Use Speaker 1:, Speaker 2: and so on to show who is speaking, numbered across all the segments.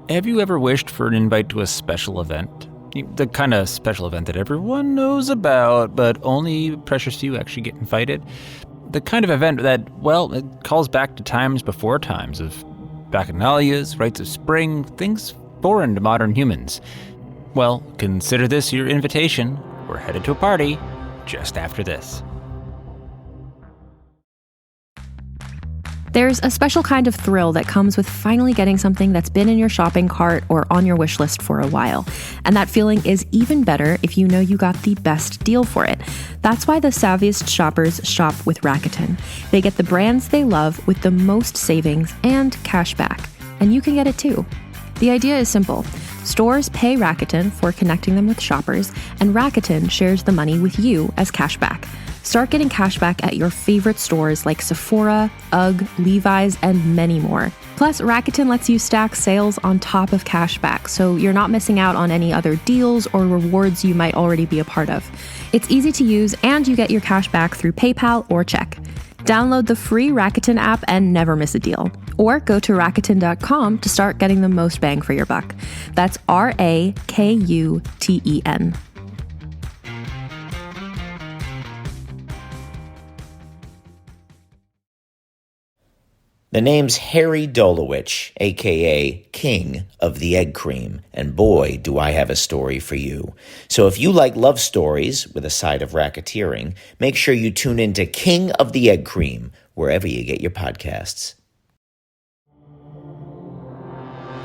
Speaker 1: Have you ever wished for an invite to a special event? The kind of special event that everyone knows about, but only precious few actually get invited? The kind of event that, well, it calls back to times before times of bacchanalias, rites of spring, things foreign to modern humans. Well, consider this your invitation. We're headed to a party just after this.
Speaker 2: There's a special kind of thrill that comes with finally getting something that's been in your shopping cart or on your wish list for a while. And that feeling is even better if you know you got the best deal for it. That's why the savviest shoppers shop with Rakuten. They get the brands they love with the most savings and cash back. And you can get it too. The idea is simple. Stores pay Rakuten for connecting them with shoppers, and Rakuten shares the money with you as cashback. Start getting cashback at your favorite stores like Sephora, UGG, Levi's, and many more. Plus, Rakuten lets you stack sales on top of cashback, so you're not missing out on any other deals or rewards you might already be a part of. It's easy to use, and you get your cashback through PayPal or check. Download the free Rakuten app and never miss a deal. Or go to Rakuten.com to start getting the most bang for your buck. That's Rakuten.
Speaker 3: The name's Harry Dolowich, a.k.a. King of the Egg Cream, and boy, do I have a story for you. So if you like love stories with a side of racketeering, make sure you tune into King of the Egg Cream, wherever you get your podcasts.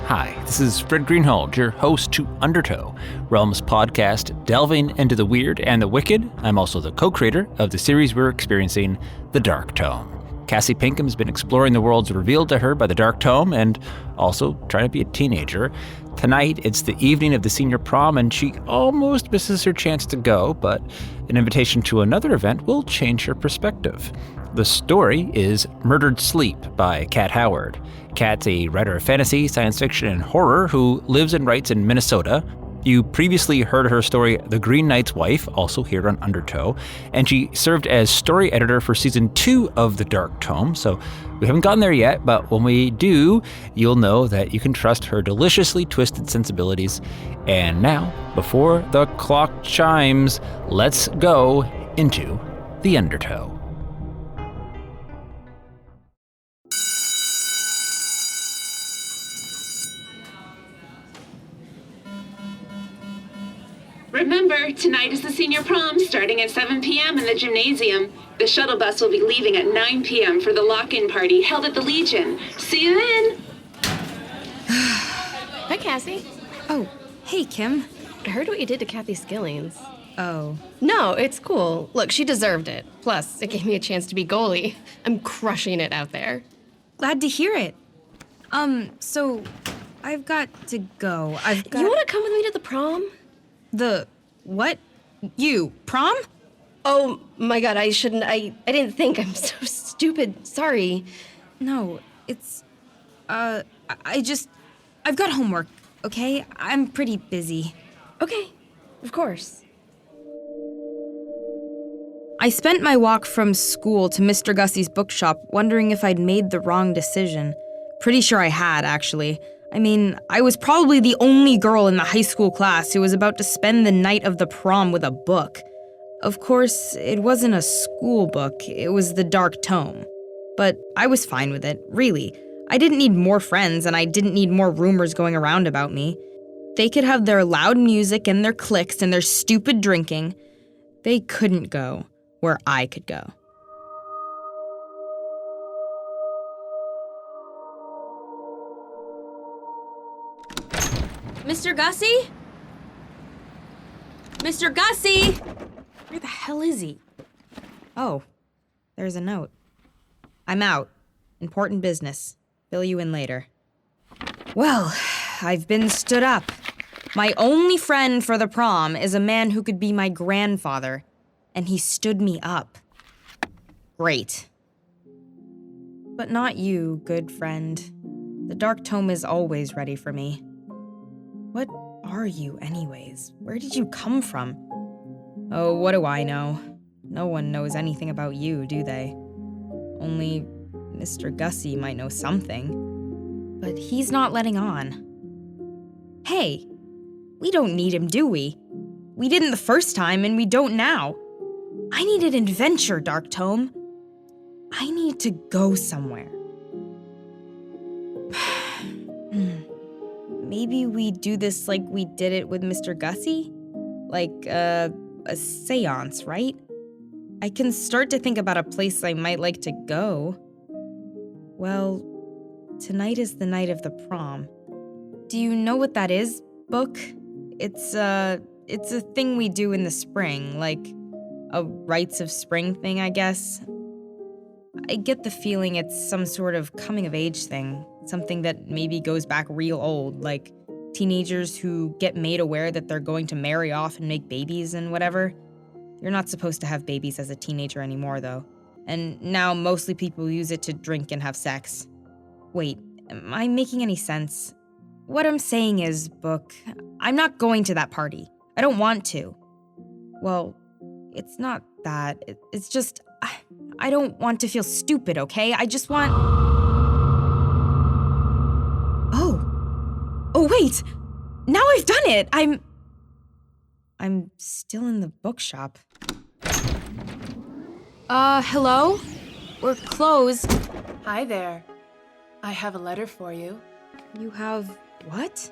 Speaker 1: Hi, this is Fred Greenhalgh, your host to Undertow, Realm's podcast delving into the weird and the wicked. I'm also the co-creator of the series we're experiencing, the Dark Tome. Cassie Pinkham's been exploring the worlds revealed to her by the Dark Tome and also trying to be a teenager. Tonight, it's the evening of the Senior Prom, and she almost misses her chance to go, but an invitation to another event will change her perspective. The story is Murdered Sleep by Kat Howard. Kat's a writer of fantasy, science fiction, and horror who lives and writes in Minnesota. You previously heard her story, The Green Knight's Wife, also here on Undertow, and she served as story editor for season 2 of The Dark Tome, so we haven't gotten there yet, but when we do, you'll know that you can trust her deliciously twisted sensibilities. And now, before the clock chimes, let's go into the Undertow.
Speaker 4: Remember, tonight is the Senior Prom, starting at 7 p.m. in the gymnasium. The shuttle bus will be leaving at 9 p.m. for the lock-in party held at the Legion. See you then!
Speaker 5: Hi, Cassie.
Speaker 6: Oh, hey, Kim.
Speaker 5: I heard what you did to Kathy Skillings.
Speaker 6: Oh.
Speaker 5: No, it's cool. Look, she deserved it. Plus, it gave me a chance to be goalie. I'm crushing it out there.
Speaker 6: Glad to hear it. So, I've got to go.
Speaker 5: You want to come with me to the prom?
Speaker 6: The what? You, prom?
Speaker 5: Oh, my God, I shouldn't. I didn't think. I'm so stupid. Sorry.
Speaker 6: No, it's, I've got homework, okay? I'm pretty busy.
Speaker 5: Okay, of course.
Speaker 6: I spent my walk from school to Mr. Gussie's bookshop wondering if I'd made the wrong decision. Pretty sure I had, actually. I mean, I was probably the only girl in the high school class who was about to spend the night of the prom with a book. Of course, it wasn't a school book, it was the Dark Tome. But I was fine with it, really. I didn't need more friends, and I didn't need more rumors going around about me. They could have their loud music and their cliques and their stupid drinking. They couldn't go where I could go.
Speaker 7: Mr. Gussie? Mr. Gussie!
Speaker 6: Where the hell is he? Oh, there's a note. I'm out. Important business. Fill you in later. Well, I've been stood up. My only friend for the prom is a man who could be my grandfather, and he stood me up. Great. But not you, good friend. The Dark Tome is always ready for me. What are you, anyways? Where did you come from? Oh, what do I know? No one knows anything about you, do they? Only Mr. Gussie might know something. But he's not letting on. Hey, we don't need him, do we? We didn't the first time, and we don't now. I need an adventure, Dark Tome. I need to go somewhere. Maybe we do this like we did it with Mr. Gussie? Like, a seance, right? I can start to think about a place I might like to go. Well, tonight is the night of the prom. Do you know what that is, Book? It's a thing we do in the spring, like a rites of spring thing, I guess. I get the feeling it's some sort of coming-of-age thing, something that maybe goes back real old, like teenagers who get made aware that they're going to marry off and make babies and whatever. You're not supposed to have babies as a teenager anymore, though. And now mostly people use it to drink and have sex. Wait, am I making any sense? What I'm saying is, Book, I'm not going to that party. I don't want to. Well, it's not that. It's just, I don't want to feel stupid, okay? I just want... Oh, wait! Now I've done it! I'm still in the bookshop.
Speaker 5: Hello? We're closed.
Speaker 8: Hi there. I have a letter for you.
Speaker 6: You have what?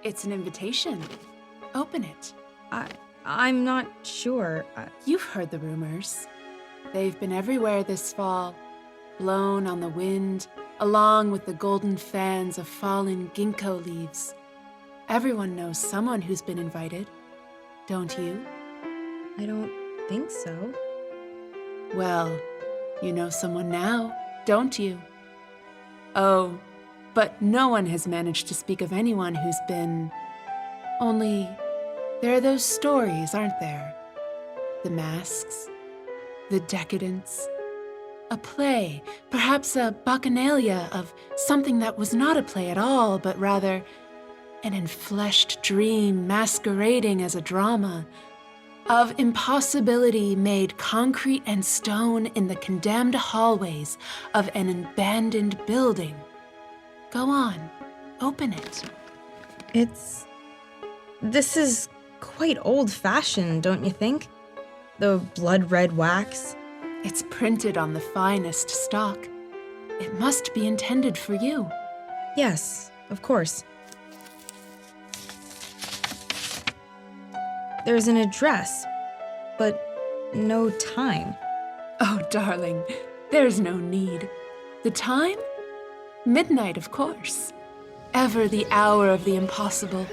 Speaker 8: It's an invitation. Open it.
Speaker 6: I'm not sure.
Speaker 8: You've heard the rumors. They've been everywhere this fall, blown on the wind, along with the golden fans of fallen ginkgo leaves. Everyone knows someone who's been invited, don't you?
Speaker 6: I don't think so.
Speaker 8: Well, you know someone now, don't you? Oh, but no one has managed to speak of anyone who's been... Only, there are those stories, aren't there? The masks, the decadence, a play, perhaps a bacchanalia of something that was not a play at all, but rather an enfleshed dream masquerading as a drama, of impossibility made concrete and stone in the condemned hallways of an abandoned building. Go on, open it.
Speaker 6: This is quite old-fashioned, don't you think? The blood-red wax.
Speaker 8: It's printed on the finest stock. It must be intended for you.
Speaker 6: Yes, of course. There's an address, but no time.
Speaker 8: Oh, darling, there's no need. The time? Midnight, of course. Ever the hour of the impossible.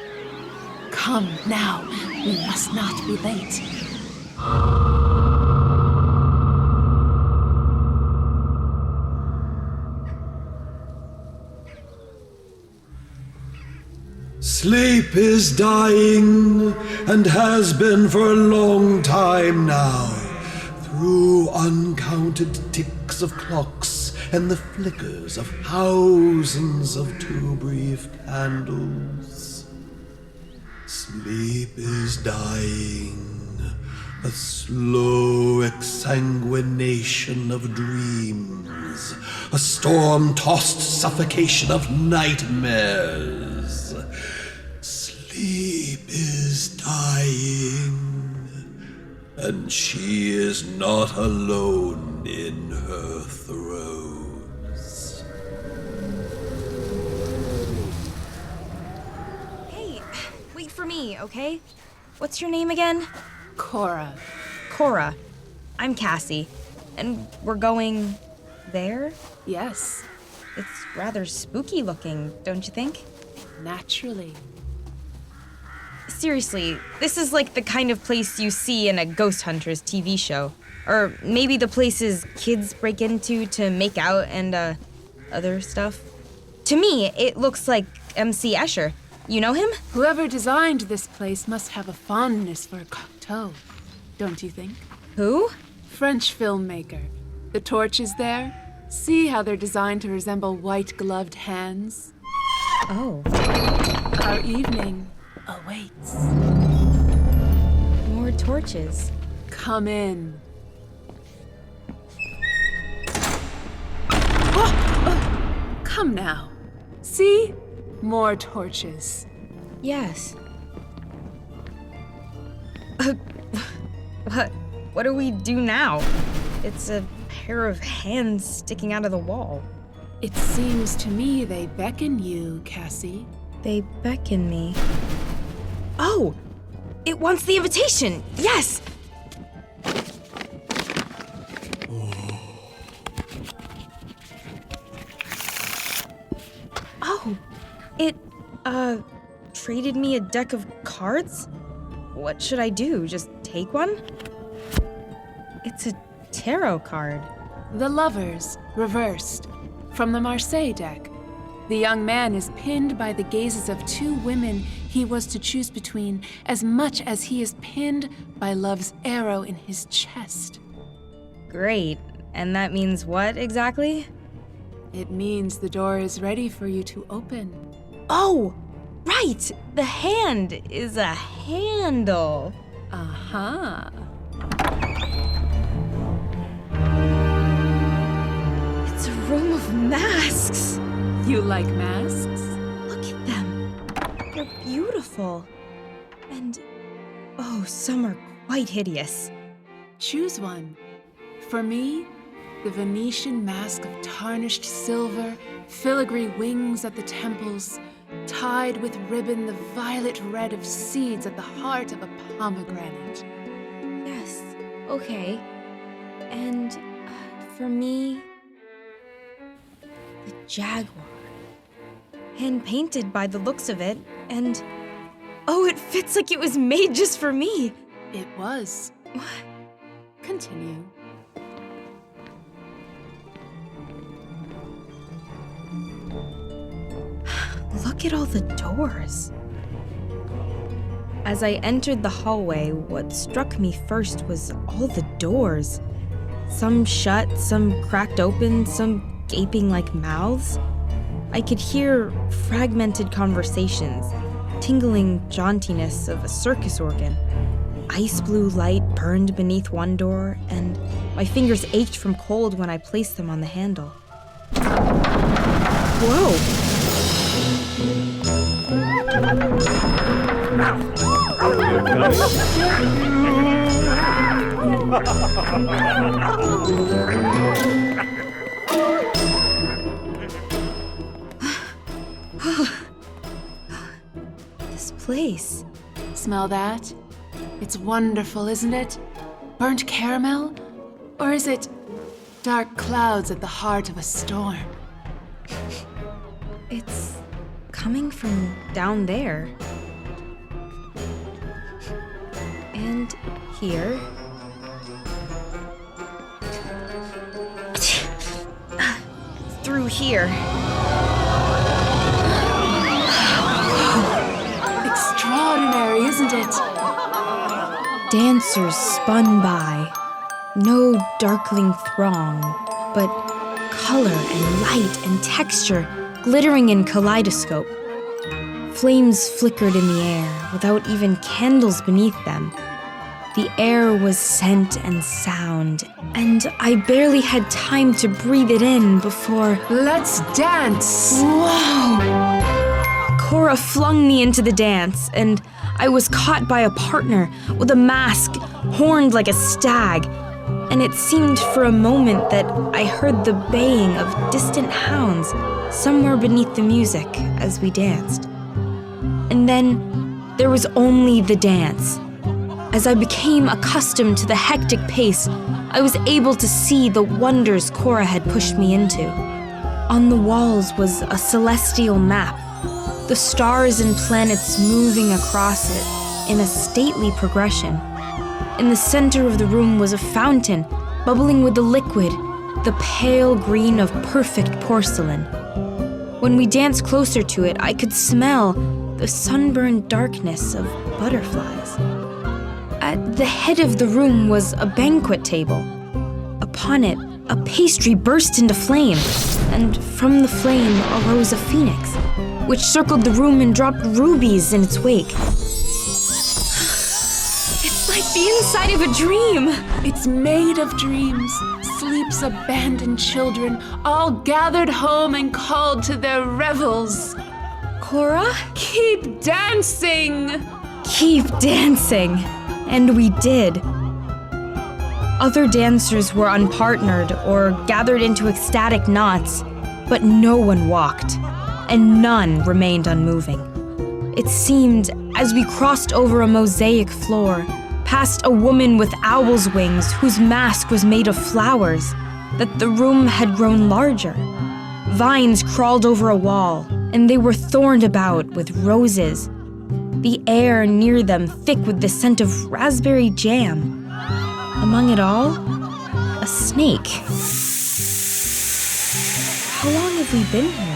Speaker 8: Come now, we must not be late.
Speaker 9: Sleep is dying, and has been for a long time now, through uncounted ticks of clocks and the flickers of thousands of too-brief candles. Sleep is dying, a slow exsanguination of dreams, a storm-tossed suffocation of nightmares. Sleep is dying, and she is not alone in her throes.
Speaker 6: Hey, wait for me, okay? What's your name again?
Speaker 8: Cora.
Speaker 6: Cora. I'm Cassie, and we're going there?
Speaker 8: Yes,
Speaker 6: It's rather spooky looking, don't you think?
Speaker 8: naturally.
Speaker 6: Seriously, this is like the kind of place you see in a Ghost Hunters TV show. Or maybe the places kids break into to make out and, other stuff. To me, it looks like MC Escher. You know him?
Speaker 8: Whoever designed this place must have a fondness for Cocteau, don't you think?
Speaker 6: Who?
Speaker 8: French filmmaker. The torches there? See how they're designed to resemble white-gloved hands?
Speaker 6: Oh.
Speaker 8: Our evening awaits.
Speaker 6: More torches.
Speaker 8: Come in. Come now. See? More torches.
Speaker 6: Yes. What do we do now? It's a pair of hands sticking out of the wall.
Speaker 8: It seems to me they beckon you, Cassie.
Speaker 6: They beckon me. Oh! It wants the invitation! Yes! Oh! It, traded me a deck of cards? What should I do? Just take one? It's a tarot card.
Speaker 8: The Lovers, reversed, from the Marseille deck. The young man is pinned by the gazes of two women he was to choose between, as much as he is pinned by love's arrow in his chest.
Speaker 6: Great. And that means what exactly?
Speaker 8: It means the door is ready for you to open.
Speaker 6: Oh! Right! The hand is a handle.
Speaker 8: Uh-huh.
Speaker 6: It's a room of masks.
Speaker 8: You like masks?
Speaker 6: Look at them. They're beautiful. And, oh, some are quite hideous.
Speaker 8: Choose one. For me, the Venetian mask of tarnished silver, filigree wings at the temples, tied with ribbon the violet red of seeds at the heart of a pomegranate.
Speaker 6: Yes, okay. And for me, the jaguar. Hand-painted by the looks of it, and oh, it fits like it was made just for me.
Speaker 8: It was.
Speaker 6: What?
Speaker 8: Continue.
Speaker 6: Look at all the doors. As I entered the hallway, what struck me first was all the doors. Some shut, some cracked open, some gaping like mouths. I could hear fragmented conversations, tingling jauntiness of a circus organ. Ice blue light burned beneath one door, and my fingers ached from cold when I placed them on the handle. Whoa! This place.
Speaker 8: Smell that? It's wonderful, isn't it? Burnt caramel? Or is it dark clouds at the heart of a storm?
Speaker 6: It's coming from down there. And here. Through here.
Speaker 8: Extraordinary, isn't it?
Speaker 6: Dancers spun by. No darkling throng, but color and light and texture glittering in kaleidoscope. Flames flickered in the air without even candles beneath them. The air was scent and sound, and I barely had time to breathe it in before...
Speaker 8: Let's dance!
Speaker 6: Whoa! Cora flung me into the dance, and I was caught by a partner with a mask, horned like a stag. And it seemed for a moment that I heard the baying of distant hounds somewhere beneath the music as we danced. And then there was only the dance. As I became accustomed to the hectic pace, I was able to see the wonders Cora had pushed me into. On the walls was a celestial map, the stars and planets moving across it in a stately progression. In the center of the room was a fountain, bubbling with the liquid, the pale green of perfect porcelain. When we danced closer to it, I could smell the sunburned darkness of butterflies. At the head of the room was a banquet table. Upon it, a pastry burst into flame, and from the flame arose a phoenix, which circled the room and dropped rubies in its wake. It's like the inside of a dream.
Speaker 8: It's made of dreams. Sleep's abandoned children, all gathered home and called to their revels.
Speaker 5: Cora?
Speaker 8: Keep dancing!
Speaker 6: Keep dancing! And we did. Other dancers were unpartnered or gathered into ecstatic knots, but no one walked, and none remained unmoving. It seemed, as we crossed over a mosaic floor, past a woman with owl's wings whose mask was made of flowers, that the room had grown larger. Vines crawled over a wall, and they were thorned about with roses. The air near them thick with the scent of raspberry jam. Among it all, a snake. How long have we been here?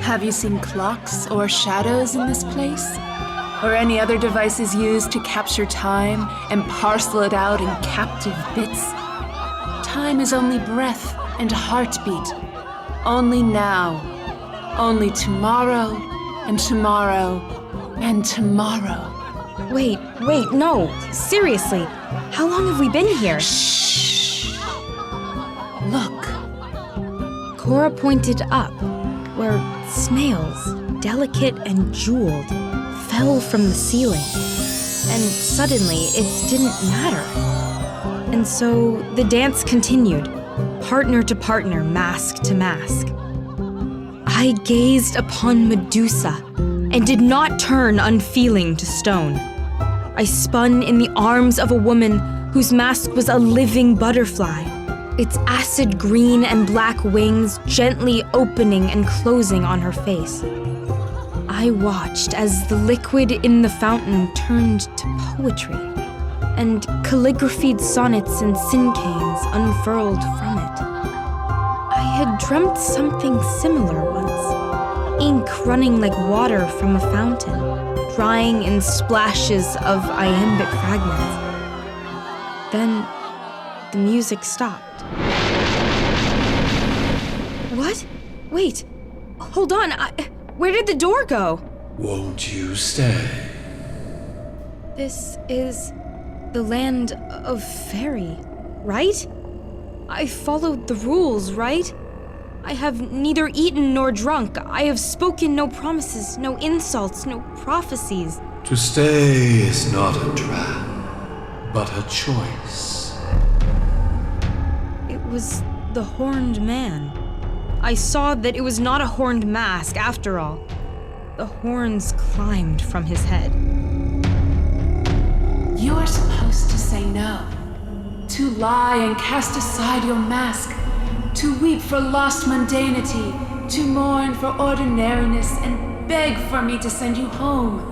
Speaker 8: Have you seen clocks or shadows in this place? Or any other devices used to capture time and parcel it out in captive bits? Time is only breath and heartbeat. Only now. Only tomorrow, and tomorrow, and tomorrow.
Speaker 6: Wait, no. Seriously, how long have we been here?
Speaker 8: Shh. Look.
Speaker 6: Cora pointed up, where snails, delicate and jeweled, fell from the ceiling. And suddenly, it didn't matter. And so the dance continued, partner to partner, mask to mask. I gazed upon Medusa and did not turn unfeeling to stone. I spun in the arms of a woman whose mask was a living butterfly, its acid green and black wings gently opening and closing on her face. I watched as the liquid in the fountain turned to poetry, and calligraphied sonnets and cinquains unfurled from it. I had dreamt something similar once, ink running like water from a fountain, drying in splashes of iambic fragments. Then the music stopped. What? Wait, hold on, where did the door go?
Speaker 9: Won't you stay?
Speaker 6: This is the land of fairy, right? I followed the rules, right? I have neither eaten nor drunk. I have spoken no promises, no insults, no prophecies.
Speaker 9: To stay is not a trap, but a choice.
Speaker 6: It was the horned man. I saw that it was not a horned mask after all. The horns climbed from his head.
Speaker 8: You are supposed to say no. To lie and cast aside your mask. To weep for lost mundanity. To mourn for ordinariness and beg for me to send you home.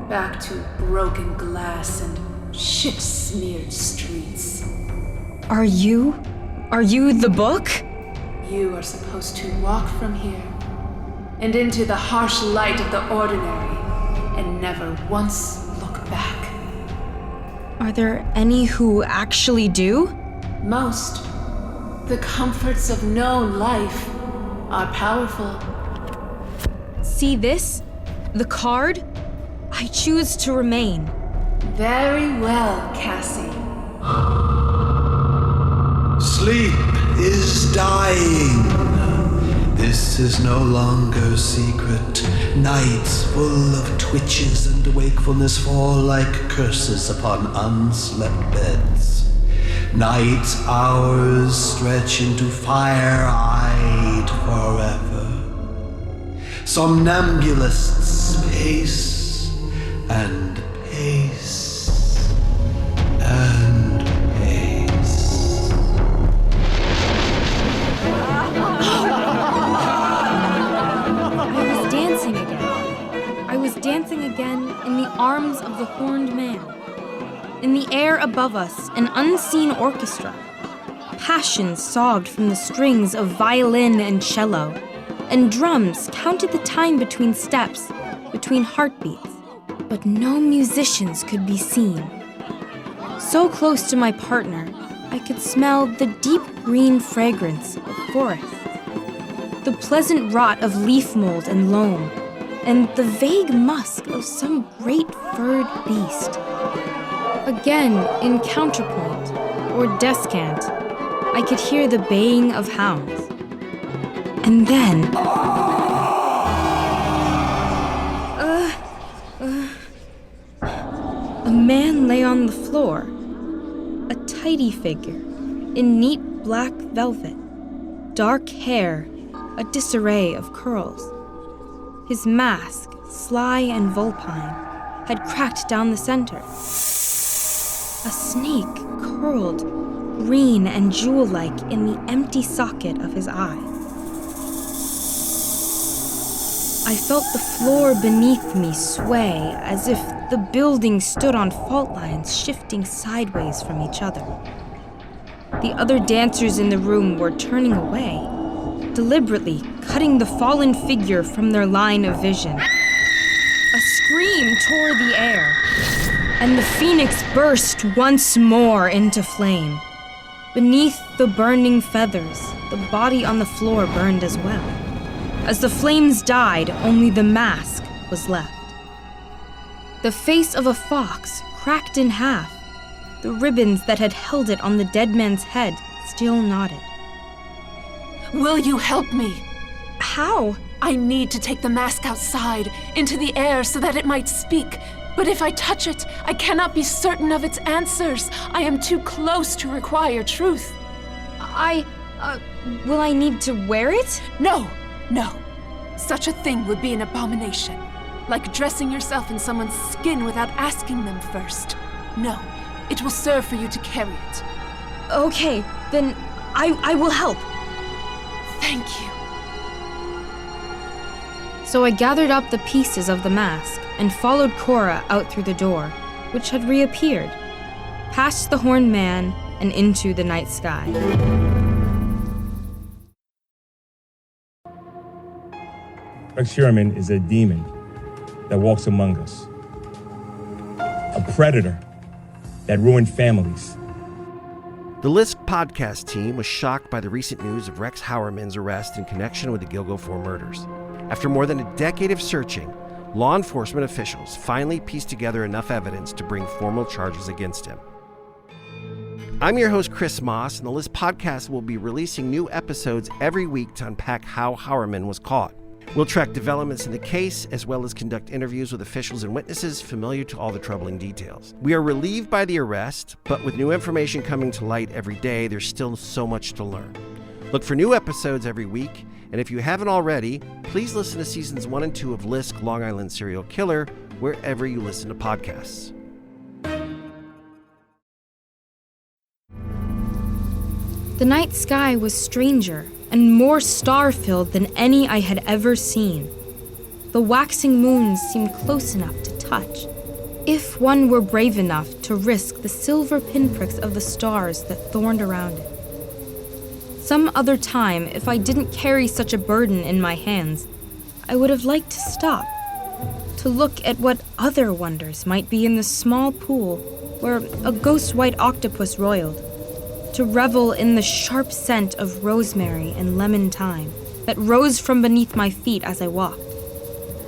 Speaker 8: Back to broken glass and shit-smeared streets.
Speaker 6: Are you the book?
Speaker 8: You are supposed to walk from here and into the harsh light of the ordinary and never once look back.
Speaker 6: Are there any who actually do?
Speaker 8: Most. The comforts of known life are powerful.
Speaker 6: See this? The card? I choose to remain.
Speaker 8: Very well, Cassie.
Speaker 9: Sleep is dying. This is no longer secret. Nights full of twitches and wakefulness fall like curses upon unslept beds. Night's hours stretch into fire-eyed forever. Somnambulists pace and pace and pace.
Speaker 6: I was dancing again in the arms of the horned man. In the air above us, an unseen orchestra. Passion sobbed from the strings of violin and cello, and drums counted the time between steps, between heartbeats. But no musicians could be seen. So close to my partner, I could smell the deep green fragrance of forests, the pleasant rot of leaf mold and loam, and the vague musk of some great furred beast. Again, in counterpoint, or descant, I could hear the baying of hounds. And then... man lay on the floor. A tidy figure, in neat black velvet, dark hair, a disarray of curls. His mask, sly and vulpine, had cracked down the center. A snake curled, green and jewel-like in the empty socket of his eye. I felt the floor beneath me sway as if the building stood on fault lines shifting sideways from each other. The other dancers in the room were turning away, deliberately cutting the fallen figure from their line of vision. A scream tore the air, and the phoenix burst once more into flame. Beneath the burning feathers, the body on the floor burned as well. As the flames died, only the mask was left. The face of a fox cracked in half. The ribbons that had held it on the dead man's head still nodded.
Speaker 8: Will you help me?
Speaker 6: How?
Speaker 8: I need to take the mask outside, into the air, so that it might speak. But if I touch it, I cannot be certain of its answers. I am too close to require truth.
Speaker 6: Will I need to wear it?
Speaker 8: No. Such a thing would be an abomination. Like dressing yourself in someone's skin without asking them first. No, it will serve for you to carry it.
Speaker 6: Okay, then I will help.
Speaker 8: Thank you.
Speaker 6: So I gathered up the pieces of the mask and followed Cora out through the door, which had reappeared, past the horned man and into the night sky.
Speaker 10: Rex is a demon that walks among us. A predator that ruined families.
Speaker 11: The Lisk podcast team was shocked by the recent news of Rex Howerman's arrest in connection with the Gilgo 4 murders. After more than a decade of searching, law enforcement officials finally pieced together enough evidence to bring formal charges against him. I'm your host, Chris Moss, and the Lisk podcast will be releasing new episodes every week to unpack how Howerman was caught. We'll track developments in the case, as well as conduct interviews with officials and witnesses familiar to all the troubling details. We are relieved by the arrest, but with new information coming to light every day, there's still so much to learn. Look for new episodes every week, and if you haven't already, please listen to seasons 1 and 2 of Lisk Long Island Serial Killer, wherever you listen to podcasts.
Speaker 6: The night sky was stranger and more star-filled than any I had ever seen. The waxing moons seemed close enough to touch, if one were brave enough to risk the silver pinpricks of the stars that thorned around it. Some other time, if I didn't carry such a burden in my hands, I would have liked to stop, to look at what other wonders might be in the small pool where a ghost white octopus roiled, to revel in the sharp scent of rosemary and lemon thyme that rose from beneath my feet as I walked,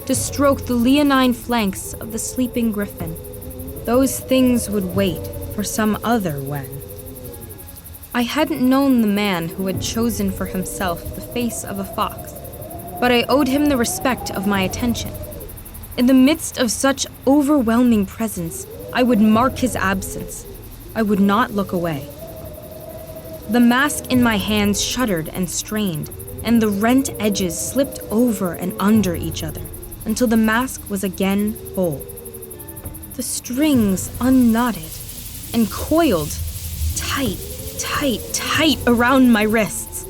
Speaker 6: to stroke the leonine flanks of the sleeping griffin. Those things would wait for some other when. I hadn't known the man who had chosen for himself the face of a fox, but I owed him the respect of my attention. In the midst of such overwhelming presence, I would mark his absence. I would not look away. The mask in my hands shuddered and strained, and the rent edges slipped over and under each other until the mask was again whole. The strings unknotted and coiled tight around my wrists.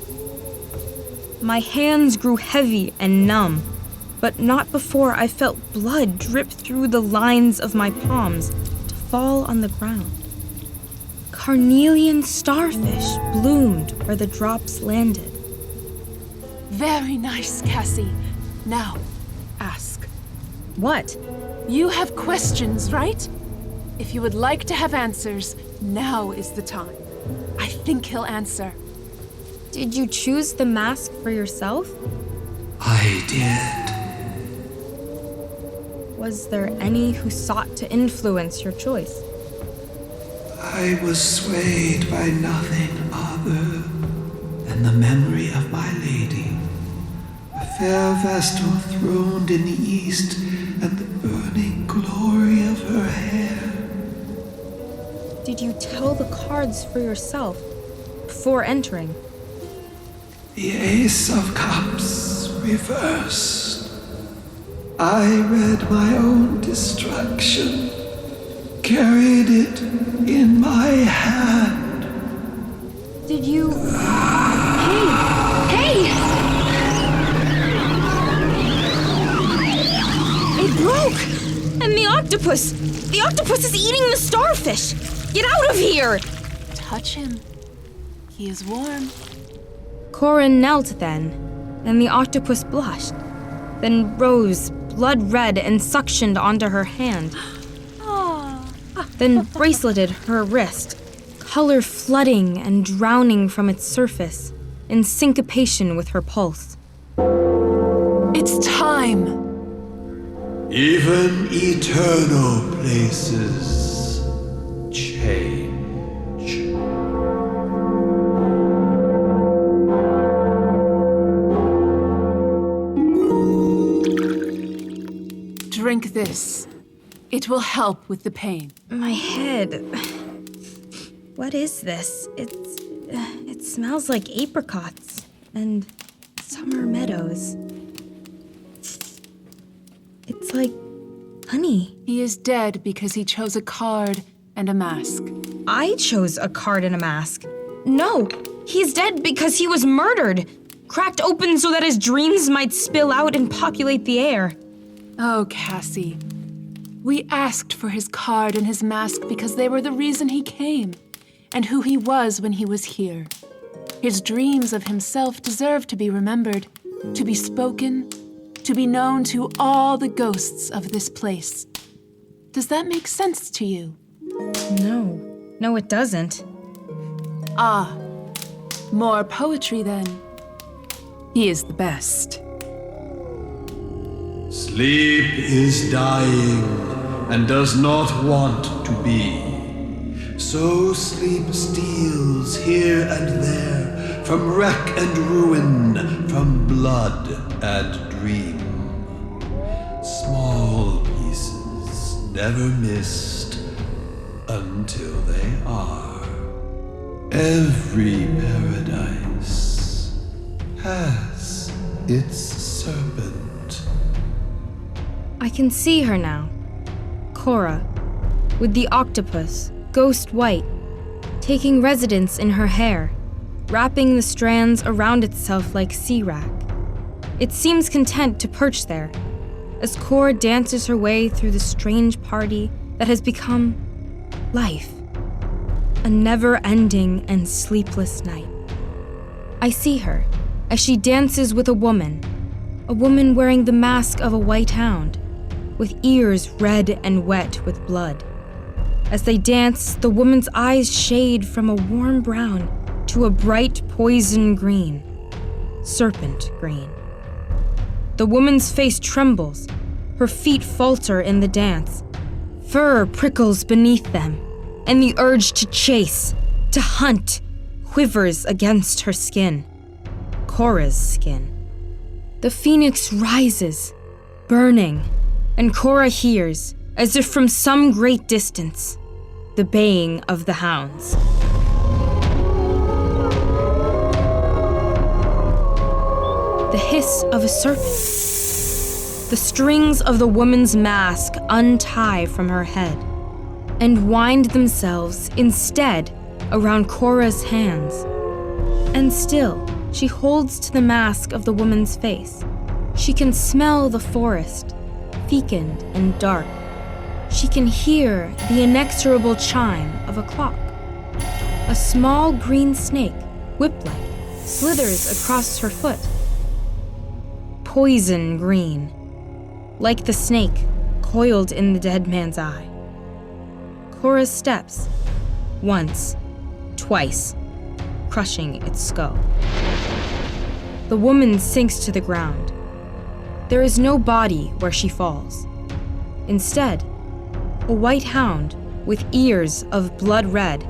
Speaker 6: My hands grew heavy and numb, but not before I felt blood drip through the lines of my palms to fall on the ground. Carnelian starfish bloomed where the drops landed.
Speaker 8: Very nice, Cassie. Now, ask.
Speaker 6: What?
Speaker 8: You have questions, right? If you would like to have answers, now is the time. I think he'll answer.
Speaker 6: Did you choose the mask for yourself?
Speaker 9: I did.
Speaker 6: Was there any who sought to influence your choice?
Speaker 9: I was swayed by nothing other than the memory of my lady, a fair vestal throned in the east, and the burning glory of her hair.
Speaker 6: did you tell the cards for yourself before entering?
Speaker 9: The Ace of Cups reversed. I read my own destruction, carried it in my hand.
Speaker 6: Did you... Hey! It broke! And the octopus is eating the starfish! Get out of here!
Speaker 8: Touch him. He is warm.
Speaker 6: Cora knelt then, and the octopus blushed, then rose, blood red, and suctioned onto her hand. Then braceleted her wrist, color flooding and drowning from its surface, in syncopation with her pulse.
Speaker 8: It's time!
Speaker 9: Even eternal places change.
Speaker 8: Drink this. It will help with the pain.
Speaker 6: My head. What is this? It smells like apricots and summer meadows. It's like honey.
Speaker 8: He is dead because he chose a card and a mask.
Speaker 6: I chose a card and a mask. No, he's dead because he was murdered, cracked open so that his dreams might spill out and populate the air.
Speaker 8: Oh, Cassie. We asked for his card and his mask because they were the reason he came, and who he was when he was here. His dreams of himself deserve to be remembered, to be spoken, to be known to all the ghosts of this place. Does that make sense to you?
Speaker 6: No, it doesn't.
Speaker 8: Ah, more poetry then. He is the best.
Speaker 9: Sleep is dying and does not want to be. So sleep steals here and there, from wreck and ruin, from blood and dream. Small pieces never missed until they are. Every paradise has its serpent.
Speaker 6: I can see her now. Cora, with the octopus, ghost white, taking residence in her hair, wrapping the strands around itself like sea wrack. It seems content to perch there, as Cora dances her way through the strange party that has become life. A never-ending and sleepless night. I see her as she dances with a woman wearing the mask of a white hound, with ears red and wet with blood. As they dance, the woman's eyes shade from a warm brown to a bright poison green, serpent green. The woman's face trembles, her feet falter in the dance. Fur prickles beneath them, and the urge to chase, to hunt, quivers against her skin, Cora's skin. The phoenix rises, burning, and Cora hears, as if from some great distance, the baying of the hounds. The hiss of a serpent. The strings of the woman's mask untie from her head and wind themselves instead around Cora's hands. And still, she holds to the mask of the woman's face. She can smell the forest, fecund and dark. She can hear the inexorable chime of a clock. A small green snake, whip-like, slithers across her foot. Poison green, like the snake coiled in the dead man's eye. Cora steps, once, twice, crushing its skull. The woman sinks to the ground. There is no body where she falls. Instead, a white hound with ears of blood red,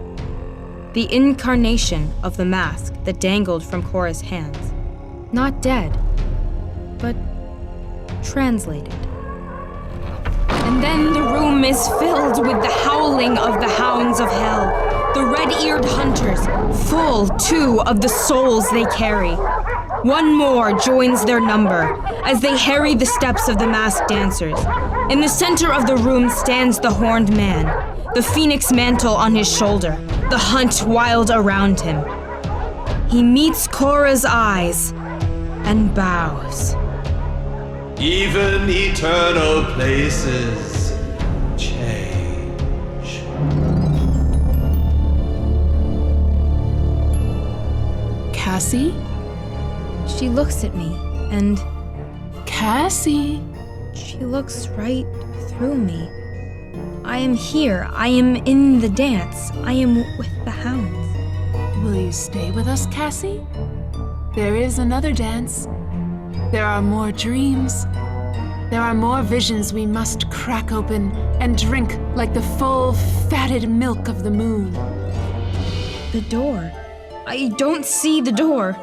Speaker 6: the incarnation of the mask that dangled from Cora's hands. Not dead, but translated. And then the room is filled with the howling of the hounds of hell, the red-eared hunters, full, too, of the souls they carry. One more joins their number as they harry the steps of the masked dancers. In the center of the room stands the horned man, the phoenix mantle on his shoulder, the hunt wild around him. He meets Cora's eyes and bows.
Speaker 9: Even eternal places change.
Speaker 8: Cassie?
Speaker 6: She looks at me, and
Speaker 8: Cassie?
Speaker 6: she looks right through me. I am here. I am in the dance. I am with the hounds.
Speaker 8: Will you stay with us, Cassie? There is another dance. There are more dreams. There are more visions we must crack open and drink like the full, fatted milk of the moon.
Speaker 6: The door. I don't see the door.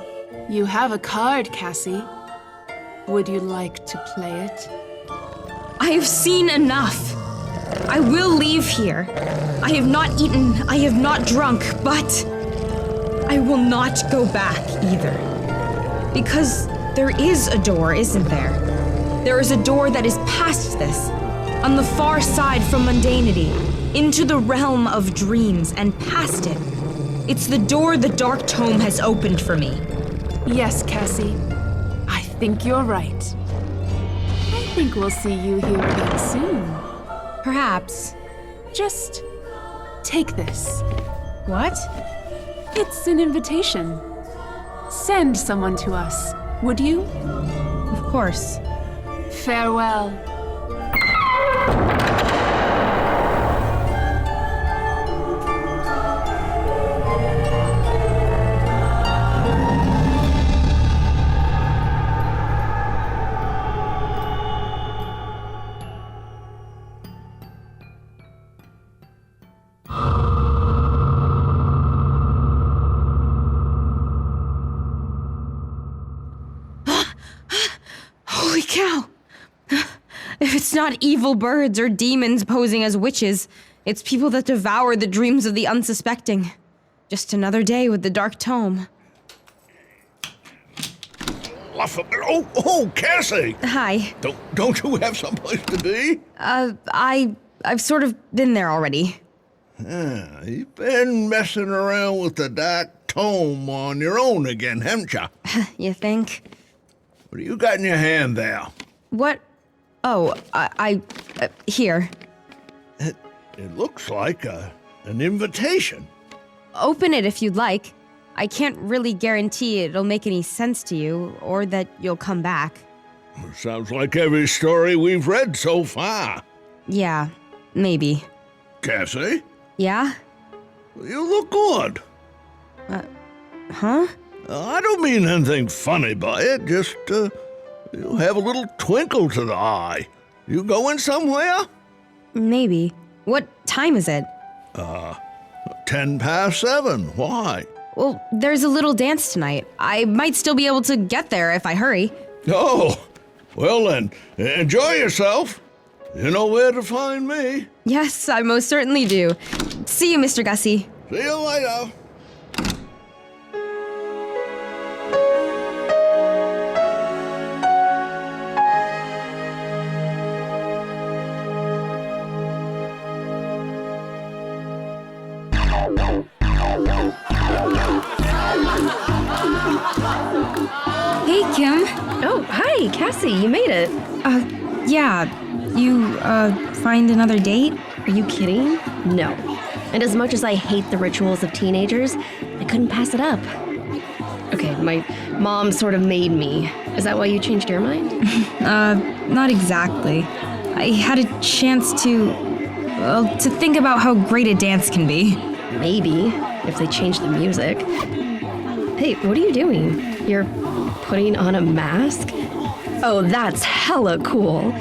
Speaker 8: You have a card, Cassie. Would you like to play it?
Speaker 6: I have seen enough. I will leave here. I have not eaten, I have not drunk, but I will not go back either. Because there is a door, isn't there? There is a door that is past this, on the far side from mundanity, into the realm of dreams and past it. It's the door the Dark Tome has opened for me.
Speaker 8: Yes, Cassie. I think you're right. I think we'll see you here again soon.
Speaker 6: Perhaps.
Speaker 8: Just take this.
Speaker 6: What?
Speaker 8: It's an invitation. Send someone to us, would you?
Speaker 6: Of course.
Speaker 8: Farewell.
Speaker 6: Holy cow! If it's not evil birds or demons posing as witches, it's people that devour the dreams of the unsuspecting. Just another day with the Dark Tome.
Speaker 12: Oh, Cassie!
Speaker 6: Hi.
Speaker 12: Don't you have someplace to be?
Speaker 6: I've sort of been there already.
Speaker 12: You've been messing around with the Dark Tome on your own again, haven't you?
Speaker 6: You think?
Speaker 12: What do you got in your hand there?
Speaker 6: What? Oh, here.
Speaker 12: It looks like an invitation.
Speaker 6: Open it if you'd like. I can't really guarantee it'll make any sense to you, or that you'll come back.
Speaker 12: Sounds like every story we've read so far.
Speaker 6: Yeah, maybe.
Speaker 12: Cassie?
Speaker 6: Yeah?
Speaker 12: You look good.
Speaker 6: Huh?
Speaker 12: I don't mean anything funny by it, just, you have a little twinkle to the eye. You going somewhere?
Speaker 6: Maybe. What time is it?
Speaker 12: 7:10. Why?
Speaker 6: Well, there's a little dance tonight. I might still be able to get there if I hurry.
Speaker 12: Oh, well then, enjoy yourself. You know where to find me.
Speaker 6: Yes, I most certainly do. See you, Mr. Gussie.
Speaker 12: See you later.
Speaker 6: Hey, Kim.
Speaker 2: Oh, hi, Cassie, you made it.
Speaker 6: Yeah. You, find another date?
Speaker 2: Are you kidding? No. And as much as I hate the rituals of teenagers, I couldn't pass it up. Okay, my mom sort of made me. Is that why you changed your mind?
Speaker 6: Not exactly. I had a chance to think about how great a dance can be.
Speaker 2: Maybe, if they change the music. Hey, what are you doing? You're putting on a mask? Oh, that's hella cool.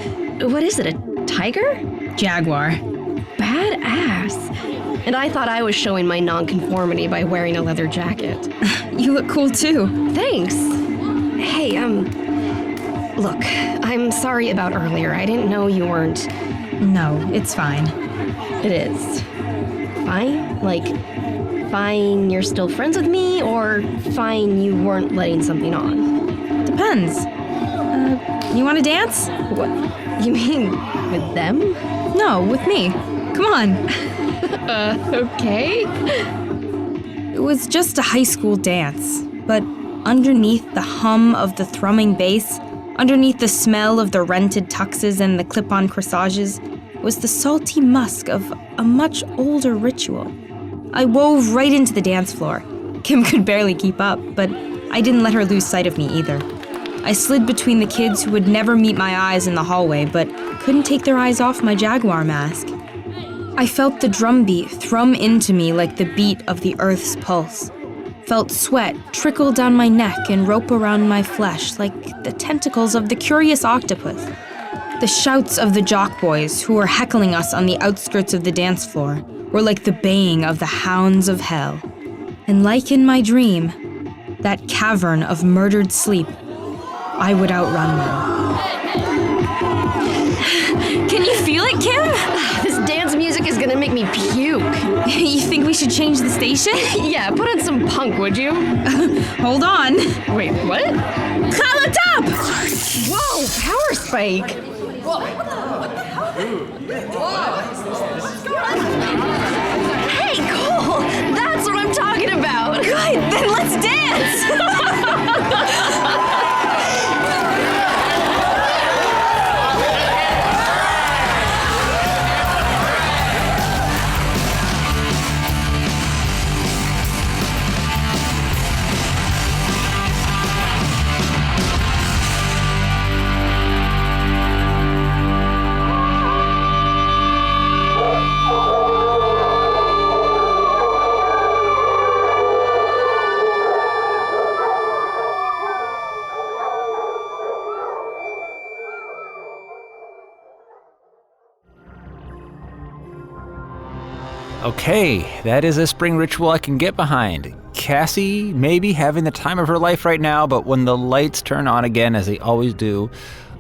Speaker 2: What is it, a tiger?
Speaker 6: Jaguar.
Speaker 2: Badass. And I thought I was showing my nonconformity by wearing a leather jacket.
Speaker 6: You look cool too.
Speaker 2: Thanks. Hey, look, I'm sorry about earlier. I didn't know you weren't
Speaker 6: No, it's fine.
Speaker 5: It is. Fine? Like, fine you're still friends with me, or fine you weren't letting something on?
Speaker 6: Depends. You want to dance?
Speaker 5: What? You mean with them?
Speaker 6: No, with me. Come on.
Speaker 5: Okay.
Speaker 6: It was just a high school dance, but underneath the hum of the thrumming bass, underneath the smell of the rented tuxes and the clip-on corsages, was the salty musk of a much older ritual. I wove right into the dance floor. Kim could barely keep up, but I didn't let her lose sight of me either. I slid between the kids who would never meet my eyes in the hallway, but couldn't take their eyes off my jaguar mask. I felt the drum beat thrum into me like the beat of the earth's pulse. Felt sweat trickle down my neck and rope around my flesh like the tentacles of the curious octopus. The shouts of the jock boys who were heckling us on the outskirts of the dance floor were like the baying of the hounds of hell. And like in my dream, that cavern of murdered sleep, I would outrun them. Can you feel it, Kim?
Speaker 5: This dance music is gonna make me puke.
Speaker 6: You think we should change the station?
Speaker 5: Yeah, put on some punk, would you?
Speaker 6: Hold on.
Speaker 5: Wait, what?
Speaker 6: Call it up!
Speaker 5: Whoa, power spike! Hey, Cole! That's what I'm talking about!
Speaker 6: Good, then let's dance!
Speaker 1: Okay, that is a spring ritual I can get behind. Cassie may be having the time of her life right now, but when the lights turn on again, as they always do,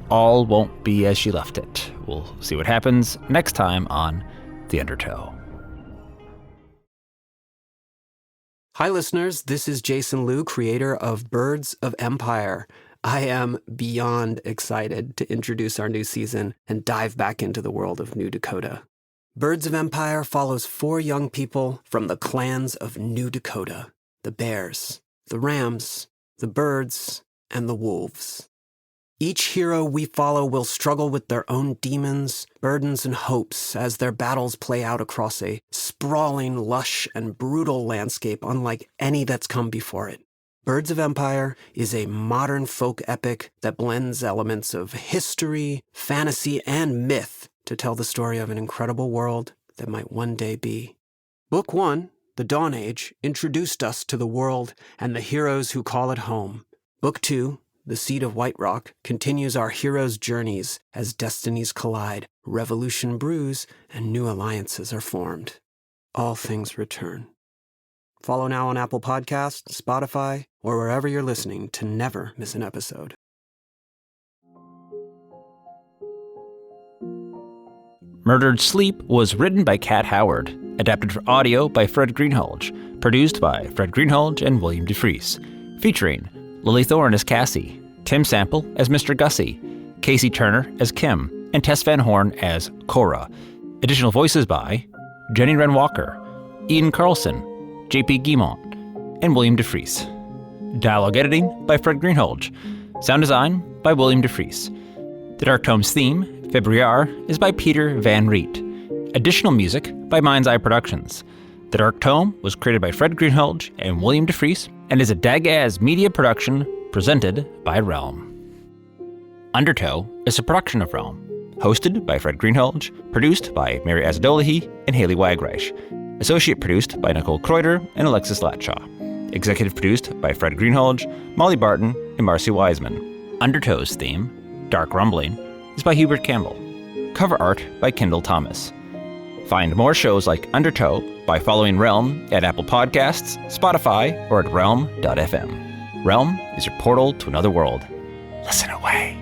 Speaker 1: all won't be as she left it. We'll see what happens next time on The Undertow.
Speaker 13: Hi, listeners. This is Jason Liu, creator of Birds of Empire. I am beyond excited to introduce our new season and dive back into the world of New Dakota. Birds of Empire follows 4 young people from the clans of New Dakota: the Bears, the Rams, the Birds, and the Wolves. Each hero we follow will struggle with their own demons, burdens, and hopes as their battles play out across a sprawling, lush, and brutal landscape unlike any that's come before it. Birds of Empire is a modern folk epic that blends elements of history, fantasy, and myth to tell the story of an incredible world that might one day be. Book 1, The Dawn Age, introduced us to the world and the heroes who call it home. Book 2, The Seed of White Rock, continues our heroes' journeys as destinies collide, revolution brews, and new alliances are formed. All things return. Follow now on Apple Podcasts, Spotify, or wherever you're listening to never miss an episode.
Speaker 1: Murdered Sleep was written by Kat Howard, adapted for audio by Fred Greenhalgh, produced by Fred Greenhalgh and William DeFries, featuring Lily Thorne as Cassie, Tim Sample as Mr. Gussie, Casey Turner as Kim, and Tess Van Horn as Cora. Additional voices by Jenny Wren Walker, Ian Carlson, JP Guimont, and William DeFries. Dialogue editing by Fred Greenhalgh. Sound design by William DeFries. The Dark Tome's theme, Februar, is by Peter Van Riet. Additional music by Mind's Eye Productions. The Dark Tome was created by Fred Greenhalgh and William DeFries and is a Dagaz media production presented by Realm. Undertow is a production of Realm, hosted by Fred Greenhalgh, produced by Mary Azadolahi and Haley Wagreich, associate produced by Nicole Kreuter and Alexis Latshaw, executive produced by Fred Greenhalgh, Molly Barton, and Marcy Wiseman. Undertow's theme, Dark Rumbling, is by Hubert Campbell. Cover art by Kendall Thomas. Find more shows like Undertow by following Realm at Apple Podcasts, Spotify, or at realm.fm. Realm is your portal to another world. Listen away.